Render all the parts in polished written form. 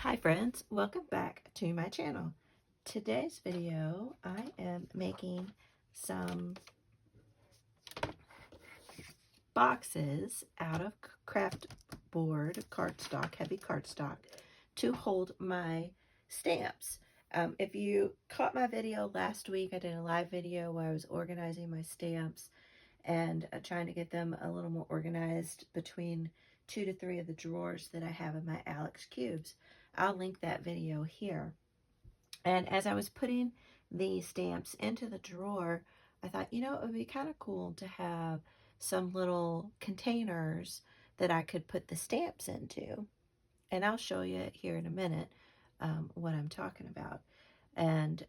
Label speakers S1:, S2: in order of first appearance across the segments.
S1: Hi friends, welcome back to my channel. Today's video, I am making some boxes out of craft board cardstock, heavy cardstock, to hold my stamps. If you caught my video last week, I did a live video where I was organizing my stamps and trying to get them a little more organized between 2 to 3 of the drawers that I have in my Alex Cubes. I'll link that video here. And as I was putting the stamps into the drawer, I thought, you know, it would be kind of cool to have some little containers that I could put the stamps into. And I'll show you here in a minute what I'm talking about. And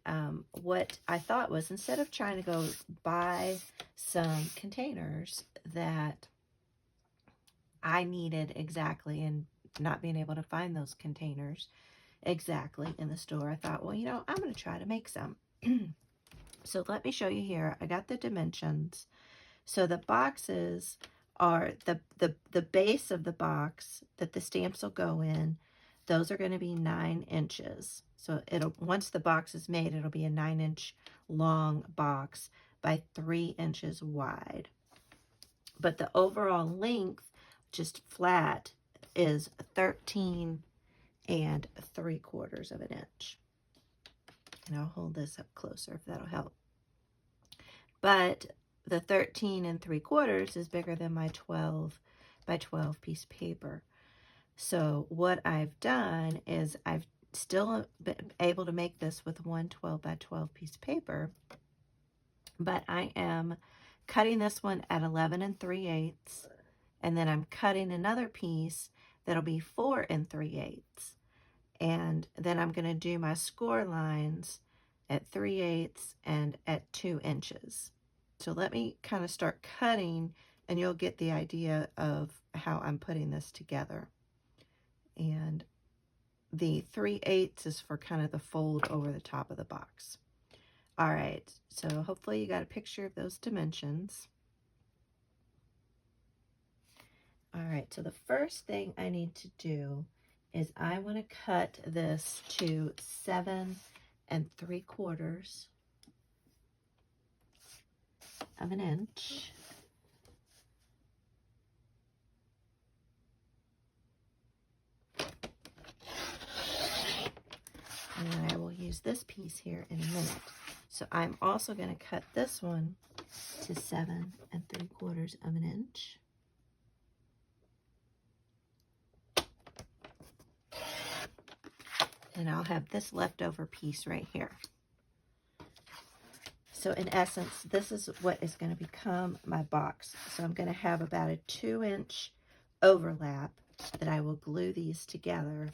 S1: what I thought was, instead of trying to go buy some containers that I needed exactly and not being able to find those containers exactly in the store, I thought, well, you know, I'm going to try to make some. So let me show you here. I got the dimensions. So the boxes are the base of the box that the stamps will go in. Those are going to be 9 inches. So it'll, once the box is made, it'll be a 9-inch long box by 3 inches wide. But the overall length, just flat, is 13 3/4 of an inch. And I'll hold this up closer if that'll help. But the 13 3/4 is bigger than my 12 by 12 piece paper. So what I've done is I've still been able to make this with one 12 by 12 piece paper, but I am cutting this one at 11 3/8, and then I'm cutting another piece that'll be 4 3/8. And then I'm going to do my score lines at 3/8 and at 2 inches. So let me kind of start cutting and you'll get the idea of how I'm putting this together. And the 3/8 is for kind of the fold over the top of the box. All right, so hopefully you got a picture of those dimensions. All right, so the first thing I need to do is I want to cut this to 7 3/4 of an inch. And then I will use this piece here in a minute. So I'm also going to cut this one to 7 3/4 of an inch. And I'll have this leftover piece right here. So in essence, this is what is going to become my box. So I'm going to have about a 2-inch overlap that I will glue these together,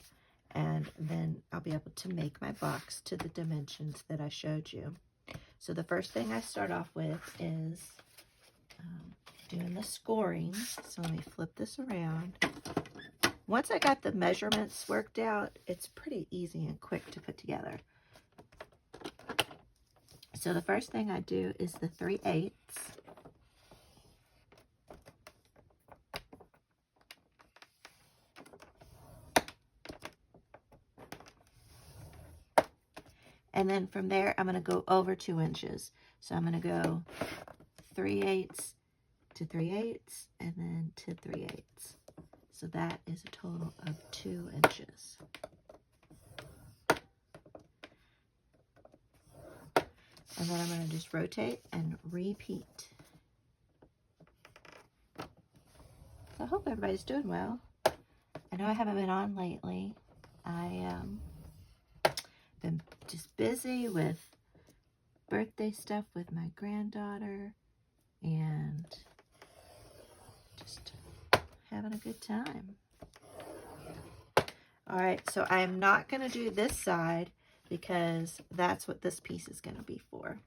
S1: and then I'll be able to make my box to the dimensions that I showed you. So the first thing I start off with is doing the scoring. So let me flip this around. Once I got the measurements worked out, it's pretty easy and quick to put together. So the first thing I do is the 3/8. And then from there, I'm going to go over 2 inches. So I'm going to go 3/8 to 3/8 and then to 3/8. So that is a total of 2 inches. And then I'm going to just rotate and repeat. So I hope everybody's doing well. I know I haven't been on lately. I been just busy with birthday stuff with my granddaughter and just having a good time. All right, so I'm not going to do this side because that's what this piece is going to be for.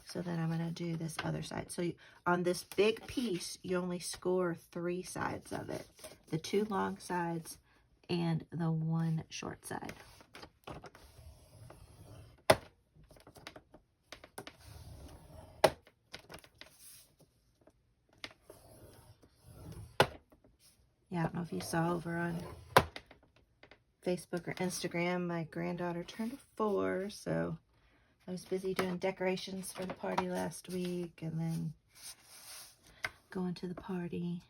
S1: So then I'm going to do this other side. So on this big piece, you only score 3 sides of it. The 2 long sides and the 1 short side. Yeah, I don't know if you saw over on Facebook or Instagram, my granddaughter turned 4, so I was busy doing decorations for the party last week and then going to the party.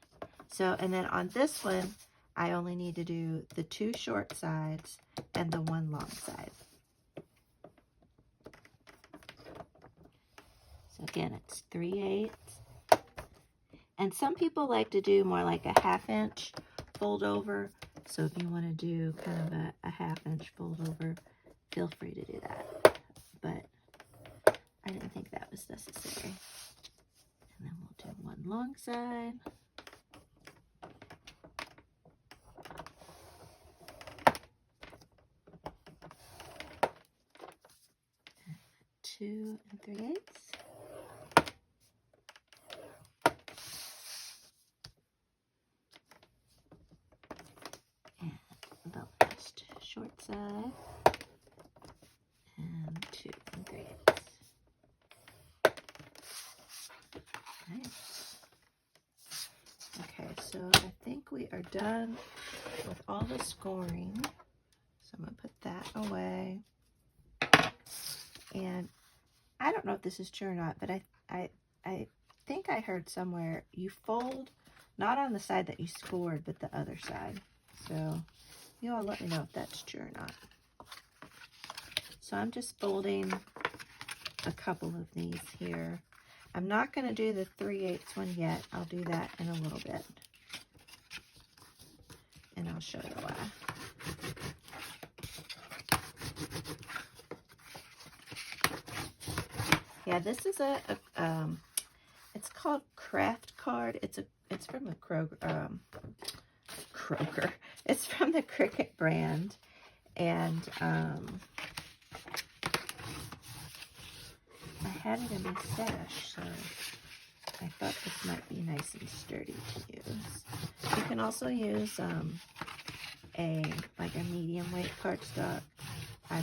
S1: So, and then on this one, I only need to do the 2 short sides and the 1 long side. So again, it's 3/8. And some people like to do more like a 1/2 inch fold over. So if you want to do kind of a 1/2 inch fold over, feel free to do that. But I didn't think that was necessary. And then we'll do 1 long side. And 2 3/8. And the last short side. And 2 3/8. Nice. Okay, so I think we are done with all the scoring. So I'm going to put that away. And I don't know if this is true or not, but I think I heard somewhere you fold not on the side that you scored, but the other side. So you all let me know if that's true or not. So I'm just folding a couple of these here. I'm not going to do the 3/8 one yet. I'll do that in a little bit. And I'll show you why. Yeah, this is it's called Craft Card. It's from the Kroger. It's from the Cricut brand, and I had it in my stash, so I thought this might be nice and sturdy to use. You can also use a medium weight cardstock. I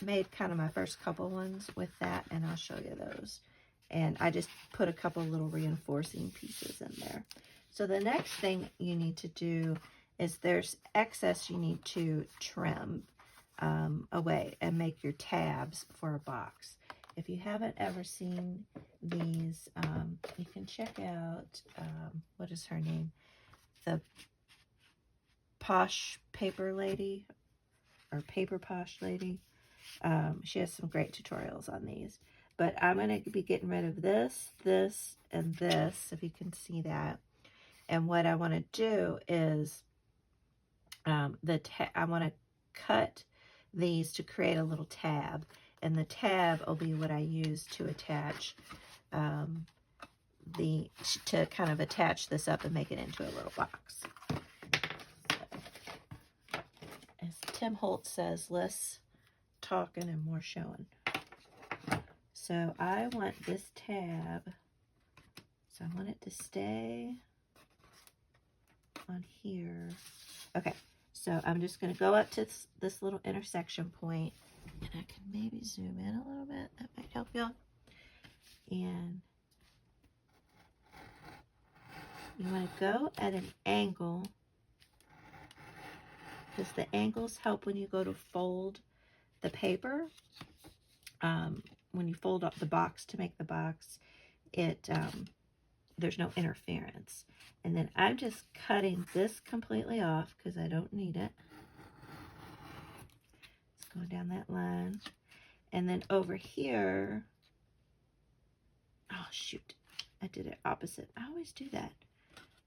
S1: made kind of my first couple ones with that, and I'll show you those. And I just put a couple little reinforcing pieces in there. So the next thing you need to do is there's excess you need to trim away and make your tabs for a box. If you haven't ever seen these, you can check out, what is her name? The Posh Paper Lady, or Paper Posh Lady. She has some great tutorials on these. But I'm going to be getting rid of this, this, and this, if you can see that. And what I want to do is I want to cut these to create a little tab. And the tab will be what I use to attach to kind of attach this up and make it into a little box. So, as Tim Holtz says, less talking and more showing. So I want this tab, so I want it to stay on here. Okay, so I'm just going to go up to this little intersection point, and I can maybe zoom in a little bit. That might help y'all. And you want to go at an angle, because the angles help when you go to fold the paper. When you fold up the box to make the box, there's no interference. And then I'm just cutting this completely off because I don't need it. It's going down that line. And then over here, oh shoot, I did it opposite. I always do that.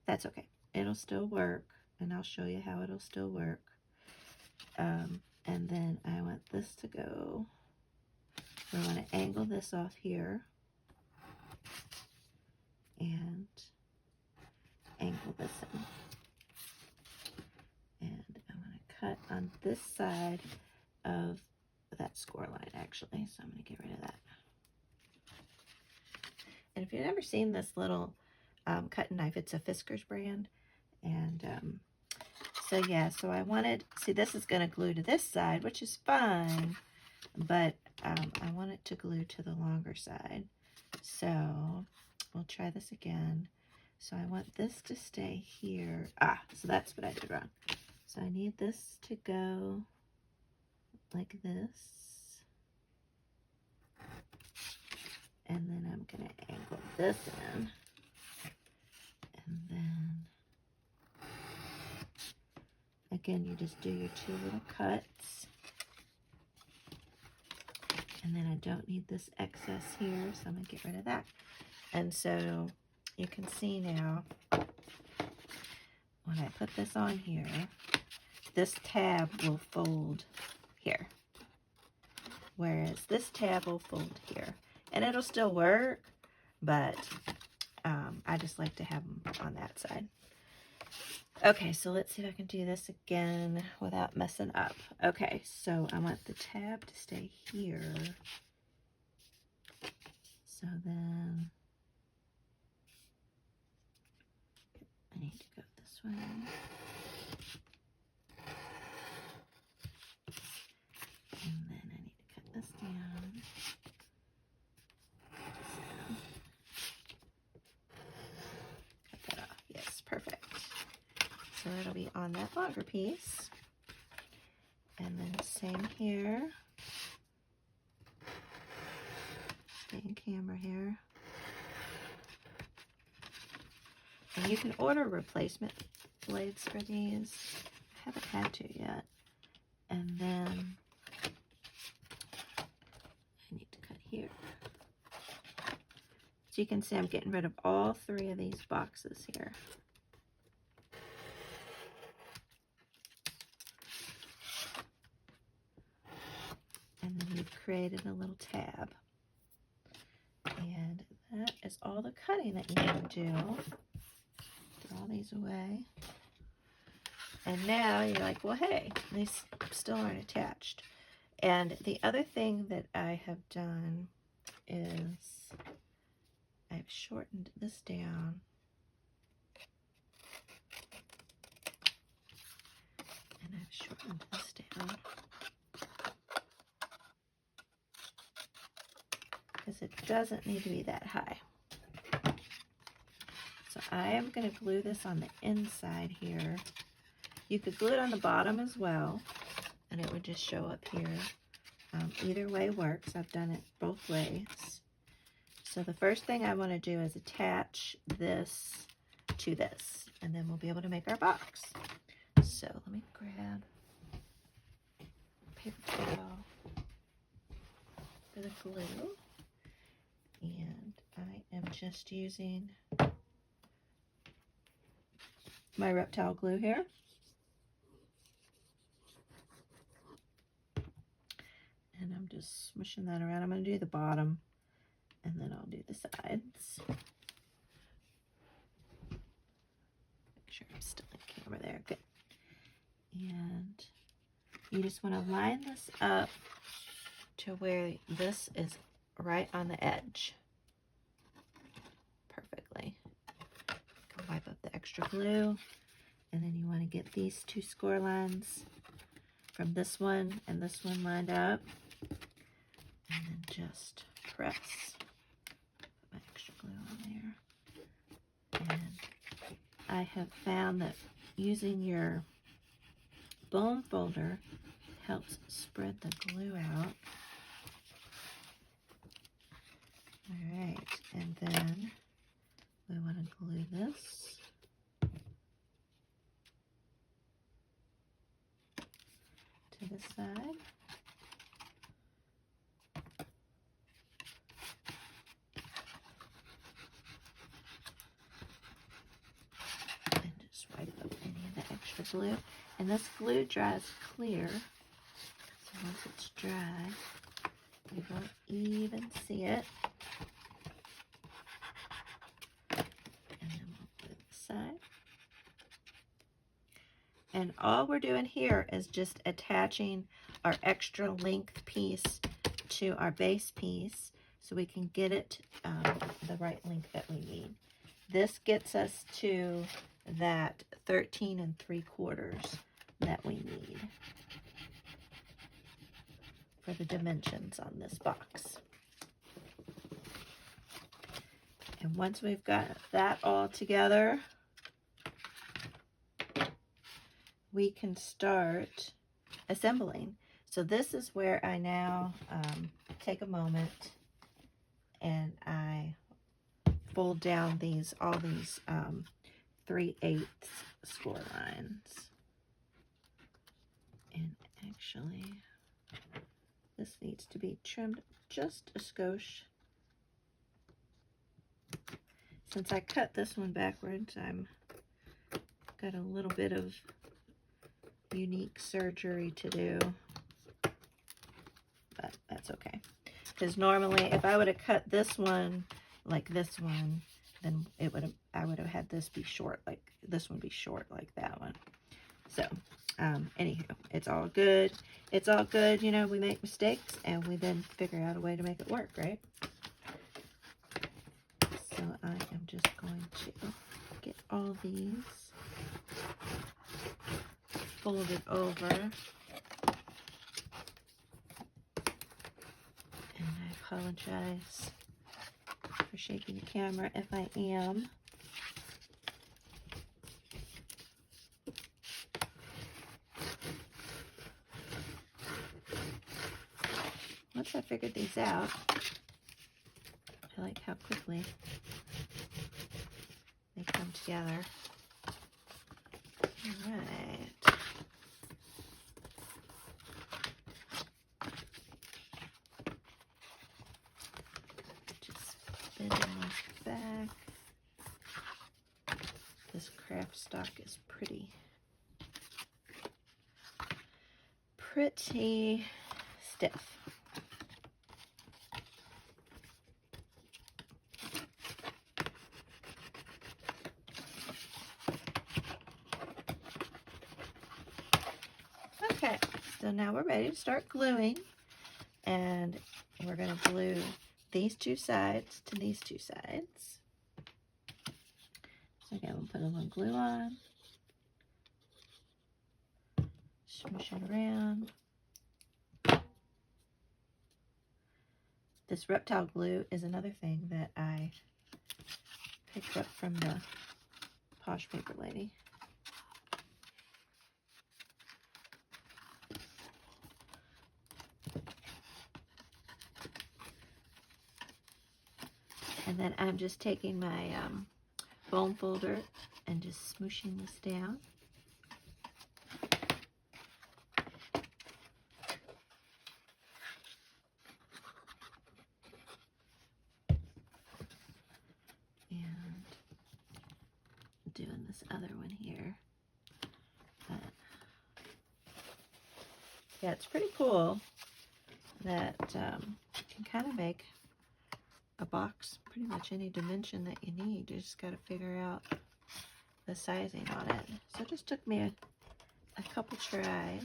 S1: That's okay. It'll still work, and I'll show you how it'll still work. And then I want this to go. So I want to angle this off here and angle this in. And I'm going to cut on this side of that score line, actually. So I'm going to get rid of that. And if you've never seen this little cutting knife, it's a Fiskars brand. And so yeah, so I wanted, see, this is going to glue to this side, which is fine. But I want it to glue to the longer side. So we'll try this again. So I want this to stay here. So that's what I did wrong. So I need this to go like this. And then I'm going to angle this in. And then, again, you just do your 2 little cuts. And then I don't need this excess here, so I'm going to get rid of that. And so you can see now, when I put this on here, this tab will fold here. Whereas this tab will fold here. And it'll still work, but I just like to have them on that side. Okay, so let's see if I can do this again without messing up. Okay, so I want the tab to stay here. So then I need to go this way. And then I need to cut this down. So, cut that off. Yes, perfect. So it'll be on that longer piece. And then same here. Stay in camera here. And you can order replacement blades for these. I haven't had to yet. And then I need to cut here. So you can see I'm getting rid of all 3 of these boxes here. And then we've created a little tab. And that is all the cutting that you need to do. Put all these away. And now you're like, well, hey, these still aren't attached. And the other thing that I have done is I've shortened this down. And I've shortened this down. Because it doesn't need to be that high. So I am going to glue this on the inside here. You could glue it on the bottom as well, and it would just show up here. Either way works. I've done it both ways. So the first thing I want to do is attach this to this, and then we'll be able to make our box. So let me grab a paper towel for the glue. And I am just using my Reptile glue here. And I'm just smushing that around. I'm going to do the bottom, and then I'll do the sides. Make sure I'm still in camera there. Good. And you just want to line this up to where this is right on the edge. Perfectly. Wipe up the extra glue, and then you want to get these 2 score lines from this one and this one lined up, and then just press. Put my extra glue on there. And I have found that using your bone folder helps spread the glue out. Alright, and then we want to glue this to the side. And just wipe up any of the extra glue. And this glue dries clear. So once it's dry, you won't even see it. Side. And all we're doing here is just attaching our extra length piece to our base piece so we can get it the right length that we need. This gets us to that 13 3/4 that we need for the dimensions on this box. And once we've got that all together, we can start assembling. So this is where I now take a moment and I fold down all these 3/8 score lines. And actually, this needs to be trimmed just a skosh. Since I cut this one backwards, I'm got a little bit of unique surgery to do, but that's okay. Because normally, if I would have cut this one like this one, then I would have had this be short, like this one be short like that one. So, anywho, it's all good. It's all good, you know, we make mistakes and we then figure out a way to make it work, right? So I am just going to get all these folded over. And I apologize for shaking the camera if I am. Once I figured these out, I like how quickly they come together. All right. Just bending this back. This craft stock is pretty stiff. Okay, so now we're ready to start gluing, and we're going to glue these two sides to these two sides. So again, we'll put a little glue on, smush it around. This reptile glue is another thing that I picked up from the Posh Paper Lady. And then I'm just taking my foam folder and just smooshing this down. And doing this other one here. But yeah, it's pretty cool that you can kind of make a box pretty much any dimension that you need. You just got to figure out the sizing on it. So it just took me a couple tries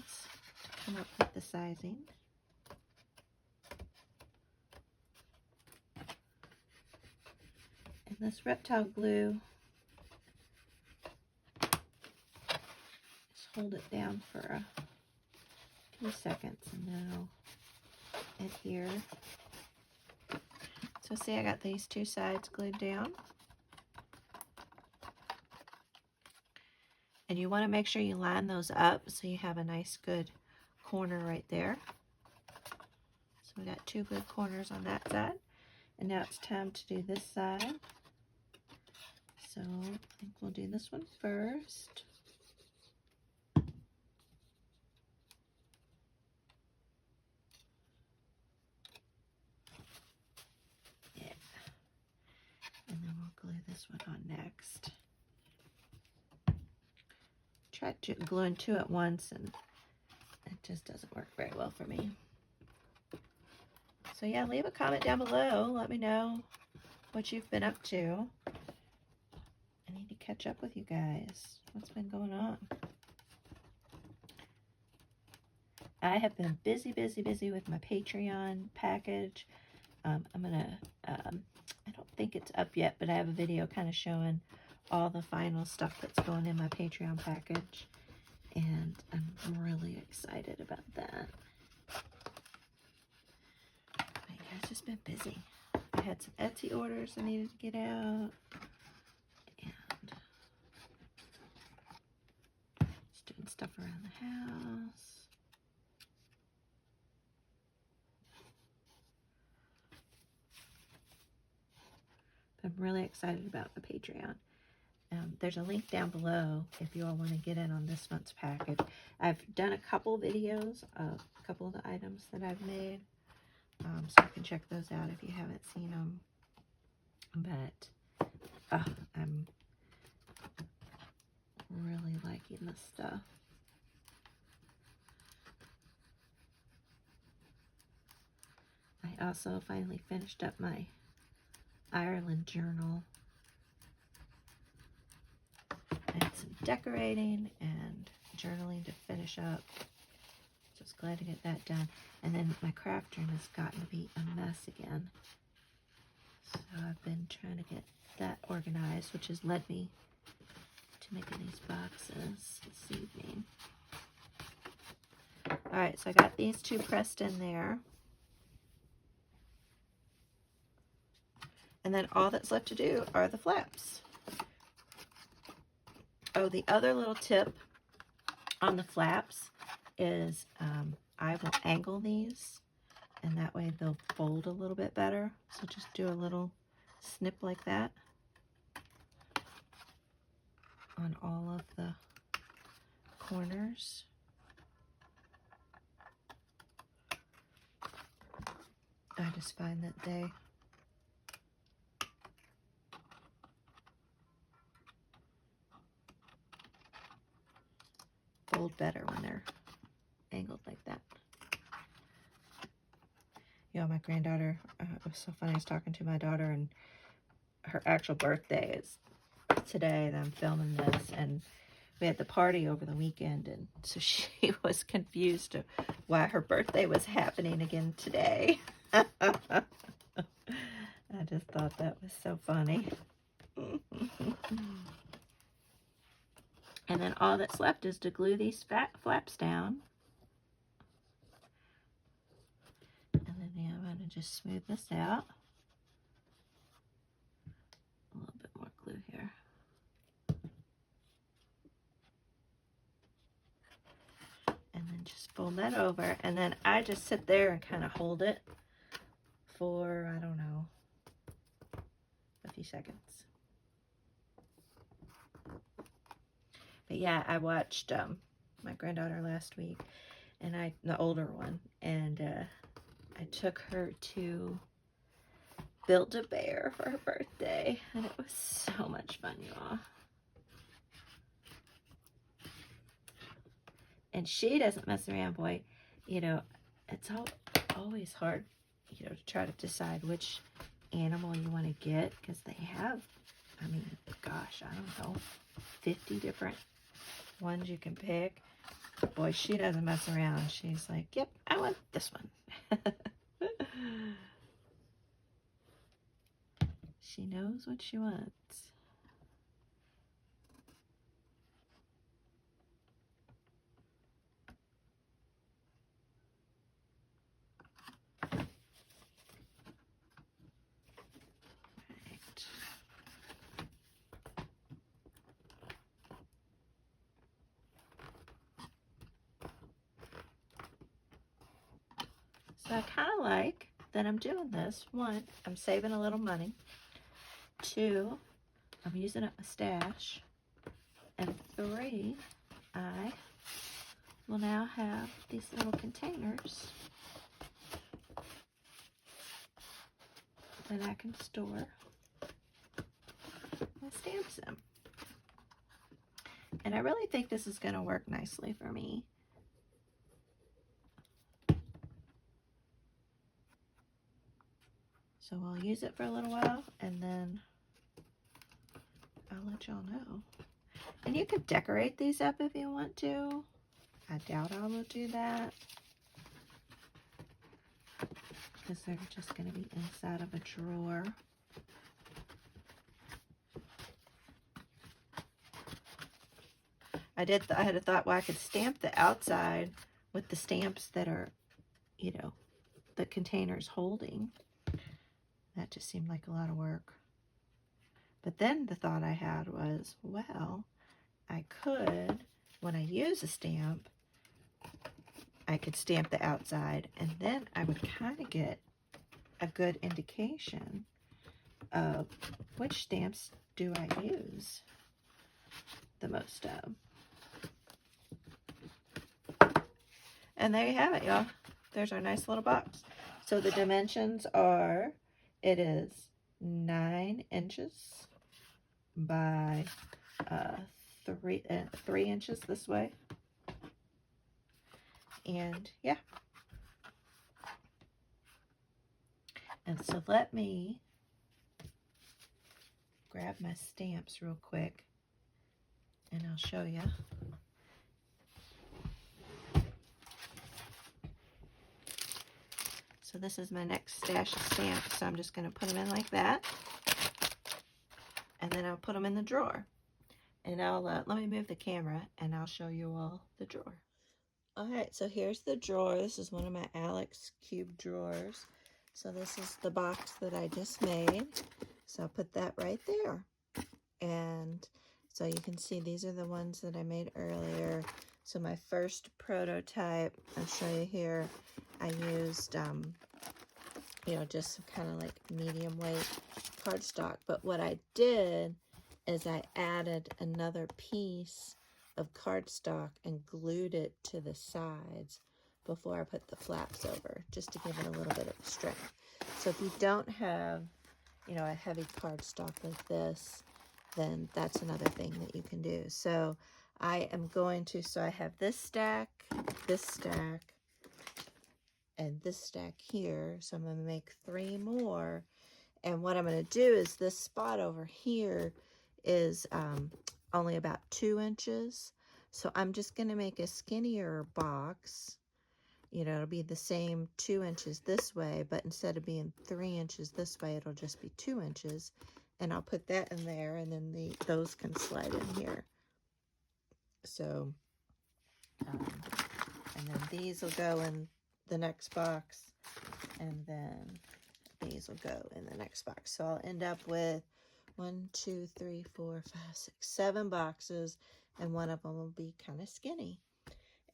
S1: to come up with the sizing. And this reptile glue, just hold it down for a few seconds and then I'll adhere. So see, I got these two sides glued down. And you want to make sure you line those up so you have a nice good corner right there. So we got two good corners on that side. And now it's time to do this side. So I think we'll do this one first. Yeah. And then we'll glue this one on next. Tried gluing two at once and it just doesn't work very well for me. So yeah, leave a comment down below. Let me know what you've been up to. I need to catch up with you guys. What's been going on? I have been busy with my Patreon package. I'm gonna, I don't think it's up yet, but I have a video kind of showing all the final stuff that's going in my Patreon package. And I'm really excited about that. But yeah, it's just been busy. I had some Etsy orders I needed to get out. And just doing getting stuff around the house. I'm really excited about the Patreon. There's a link down below if you all want to get in on this month's package. I've done a couple videos of a couple of the items that I've made, so you can check those out if you haven't seen them. But I'm really liking this stuff. I also finally finished up my Ireland journal. I had some decorating and journaling to finish up. Just glad to get that done. And then my craft room has gotten to be a mess again. So I've been trying to get that organized, which has led me to making these boxes this evening. Alright, so I got these two pressed in there. And then all that's left to do are the flaps. Oh, the other little tip on the flaps is I will angle these, and that way they'll fold a little bit better. So just do a little snip like that on all of the corners. I just find that they fold better when they're angled like that. You know, my granddaughter, it was so funny, I was talking to my daughter, and her actual birthday is today that I'm filming this, and we had the party over the weekend, and so she was confused of why her birthday was happening again today. I just thought that was so funny. And then all that's left is to glue these flaps down. And then yeah, I'm going to just smooth this out. A little bit more glue here. And then just fold that over. And then I just sit there and kind of hold it for, I don't know, a few seconds. But yeah, I watched my granddaughter last week, and the older one, and I took her to Build-A-Bear for her birthday, and it was so much fun, y'all. And she doesn't mess around, boy. You know, it's always hard, you know, to try to decide which animal you want to get, because they have, I mean, gosh, I don't know, 50 different ones you can pick. Boy, she doesn't mess around. She's like, yep, I want this one. She knows what she wants. Right. So I kind of like that I'm doing this. One, I'm saving a little money. Two, I'm using up my stash. And three, I will now have these little containers that I can store my stamps in. And I really think this is going to work nicely for me. So we'll use it for a little while, and then I'll let y'all know. And you could decorate these up if you want to. I doubt I will do that, because they're just going to be inside of a drawer. I had a thought, well, I could stamp the outside with the stamps that are, you know, the containers holding. That just seemed like a lot of work. But then the thought I had was, well, I could when I use a stamp, I could stamp the outside, and then I would kind of get a good indication of which stamps do I use the most of. And there you have it, y'all. There's our nice little box. So the dimensions are, it is 9 inches by 3 inches this way. And yeah. And so let me grab my stamps real quick and I'll show you. So this is my next stash of stamps. So I'm just going to put them in like that. And then I'll put them in the drawer. And I'll, let me move the camera and I'll show you all the drawer. All right, so here's the drawer. This is one of my Alex Cube drawers. So this is the box that I just made. So I'll put that right there. And so you can see these are the ones that I made earlier. So my first prototype, I'll show you here, I used, you know, just kind of like medium weight cardstock. But what I did is I added another piece of cardstock and glued it to the sides before I put the flaps over, just to give it a little bit of strength. So if you don't have, you know, a heavy cardstock like this, then that's another thing that you can do. So I am going to, so I have this stack, and this stack here. So I'm going to make 3 more. And what I'm going to do is this spot over here is only about 2 inches. So I'm just going to make a skinnier box. You know, it'll be the same 2 inches this way, but instead of being 3 inches this way, it'll just be 2 inches. And I'll put that in there, and then those can slide in here. So, and then these will go in the next box, and then these will go in the next box. So I'll end up with 1, 2, 3, 4, 5, 6, 7 boxes, and one of them will be kind of skinny.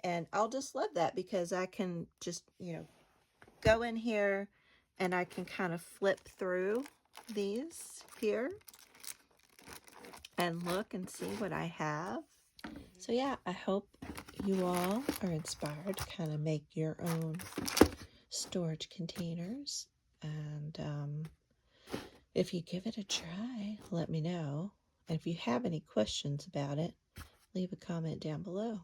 S1: And I'll just love that because I can just, you know, go in here and I can kind of flip through these here and look and see what I have. So yeah, I hope you all are inspired to kind of make your own storage containers. And if you give it a try, let me know. And if you have any questions about it, leave a comment down below.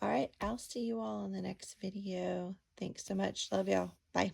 S1: All right, I'll see you all in the next video. Thanks so much. Love y'all. Bye.